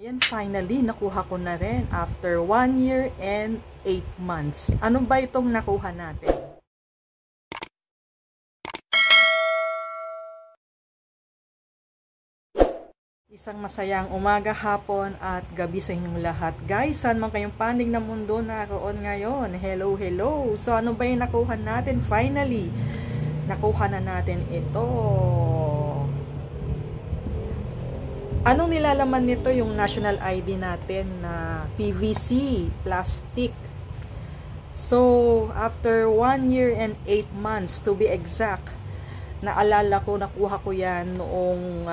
Ayan, finally, nakuha ko na rin after 1 year and 8 months. Ano ba itong nakuha natin? Isang masayang umaga, hapon at gabi sa inyong lahat. Guys, saan man kayong panig ng mundo naroon ngayon? Hello, hello! So, ano ba yung nakuha natin? Finally, nakuha na natin ito. Anong nilalaman nito? Yung national ID natin na PVC, plastic. So, after 1 year and 8 months to be exact, naalala ko, nakuha ko yan noong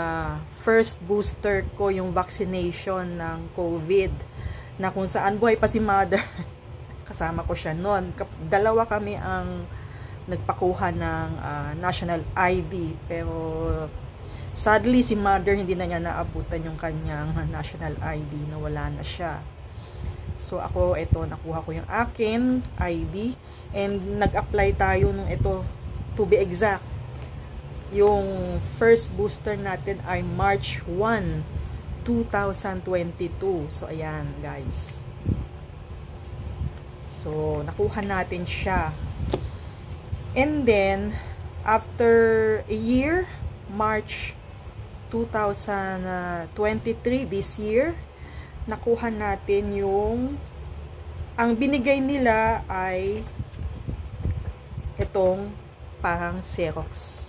first booster ko, yung vaccination ng COVID, na kung saan buhay pa si mother. Kasama ko siya noon. Dalawa kami ang nagpakuha ng national ID, pero sadly si mother hindi na niya naabutan yung kanyang national ID, na wala na siya. So ako, ito, nakuha ko yung akin ID, and nag-apply tayo nung ito, to be exact. Yung first booster natin ay March 1, 2022. So, ayan, guys. So, nakuha natin siya. And then, after a year, March 2023, this year, nakuha natin yung, ang binigay nila ay itong parang Xerox.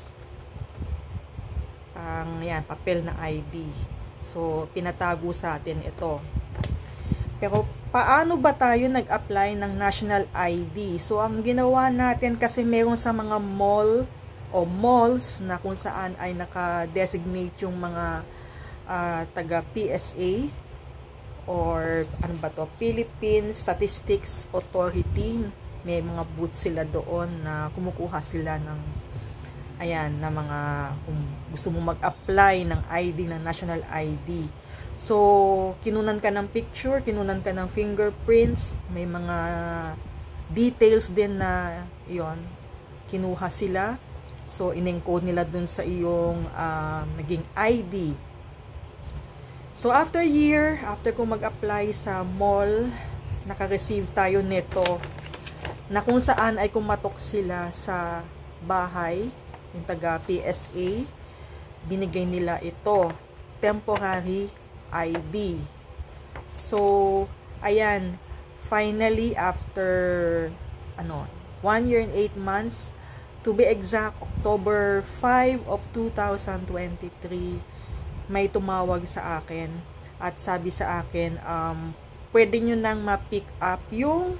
Yan, papel na ID. So, pinatago sa atin ito. Pero, paano ba tayo nag-apply ng national ID? So, ang ginawa natin, kasi meron sa mga mall o malls na kung saan ay naka-designate yung mga taga PSA or ano ba to, Philippine Statistics Authority. May mga booths sila doon na kumukuha sila ng ayan, na mga kung gusto mo mag-apply ng ID, ng national ID. So, kinunan ka ng picture, kinunan ka ng fingerprints, may mga details din na yon, kinuha sila. So, in-encode nila dun sa iyong naging ID. So, after year, after ko mag-apply sa mall, naka-receive tayo nito, na kung saan ay kumatok sila sa bahay, yung taga PSA, binigay nila ito, temporary ID. So, ayan, finally, after 1 year and 8 months, to be exact, October 5 of 2023, may tumawag sa akin at sabi sa akin, pwede nyo nang ma-pick up yung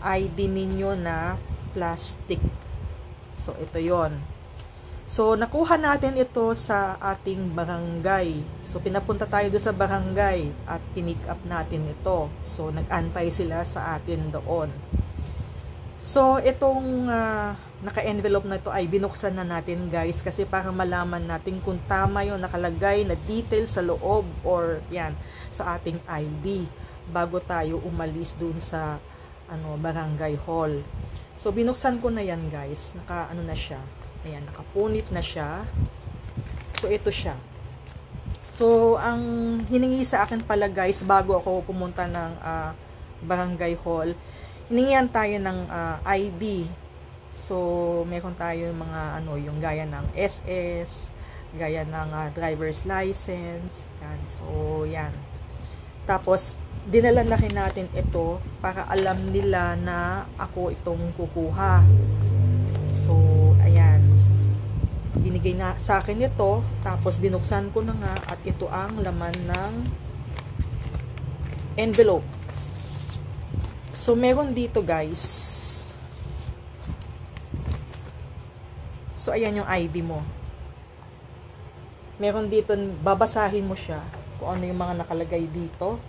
ID ninyo na plastic. So, ito yon. So, nakuha natin ito sa ating barangay. So, pinapunta tayo doon sa barangay at pinick up natin ito. So, nag-antay sila sa atin doon. So, itong naka-envelope na ito ay binuksan na natin, guys, kasi para malaman natin kung tama yung nakalagay na details sa loob or yan, sa ating ID bago tayo umalis doon sa barangay hall. So, binuksan ko na yan, guys. Naka-ano na siya. Ayan, nakapunit na siya. So, ito siya. So, ang hiningi sa akin pala, guys, bago ako pumunta ng barangay hall, hiningihan tayo ng ID. So, meron tayo mga, yung gaya ng SS, gaya ng driver's license. Yan. So, yan. Tapos, dinala na rin natin ito para alam nila na ako itong kukuha. So, ayan. Binigay na sa akin ito. Tapos, binuksan ko na nga at ito ang laman ng envelope. So, meron dito, guys. So, ayan yung ID mo. Meron dito, babasahin mo siya kung ano yung mga nakalagay dito.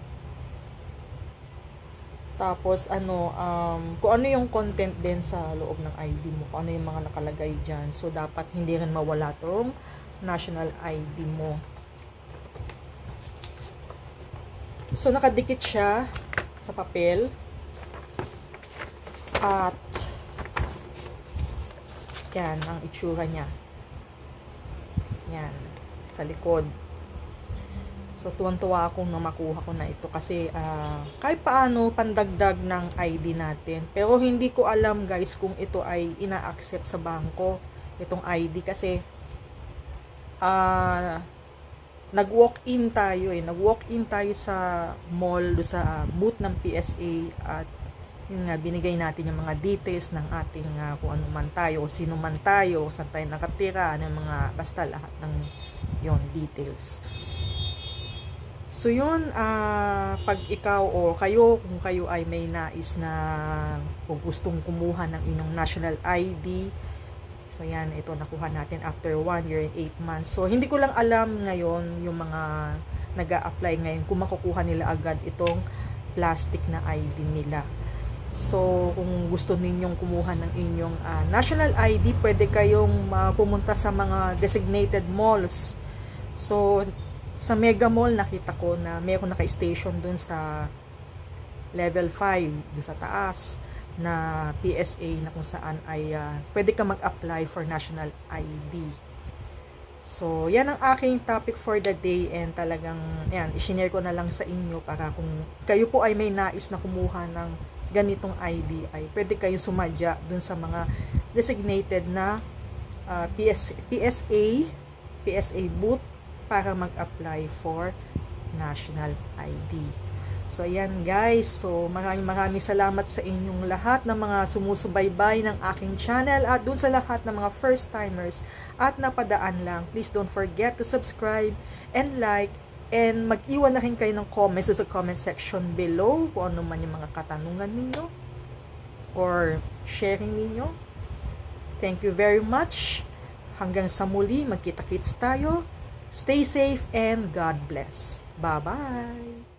Tapos, kung ano yung content din sa loob ng ID mo, kung ano yung mga nakalagay dyan. So, dapat hindi rin mawala tong national ID mo. So, nakadikit siya sa papel. At, yan, ang itsura niya. Yan, sa likod. So, tuwan-tuwa akong na makuha ko na ito kasi kahit paano pandagdag ng ID natin. Pero hindi ko alam guys kung ito ay ina-accept sa bangko, itong ID kasi nag-walk-in tayo Nag-walk-in tayo sa mall, sa booth ng PSA at yun nga, binigay natin yung mga details ng ating kung ano man tayo, sino man tayo, saan tayo nakatira, ano yung mga, basta lahat ng yon details. So yun, pag ikaw o kayo, kung kayo ay may nais na kung gustong kumuha ng inyong national ID, so yan, ito nakuha natin after 1 year and 8 months. So hindi ko lang alam ngayon yung mga nag-a-apply ngayon kung makukuha nila agad itong plastic na ID nila. So, kung gusto ninyong kumuha ng inyong national ID, pwede kayong pumunta sa mga designated malls. So, sa Mega Mall, nakita ko na mayroon naka-station dun sa level 5, dun sa taas, na PSA na kung saan ay pwede ka mag-apply for national ID. So, yan ang aking topic for the day and talagang, yan, i-share ko na lang sa inyo para kung kayo po ay may nais na kumuha ng ganitong ID ay pwede kayo sumadya dun sa mga designated na PSA booth para mag-apply for national ID. So ayan guys, so maraming salamat sa inyong lahat ng mga sumusubaybay ng aking channel at dun sa lahat ng mga first timers at napadaan lang, please don't forget to subscribe and like. And mag-iwan na rin kayo ng comments sa comment section below kung ano man yung mga katanungan ninyo or sharing ninyo. Thank you very much. Hanggang sa muli, magkita-kits tayo. Stay safe and God bless. Bye-bye!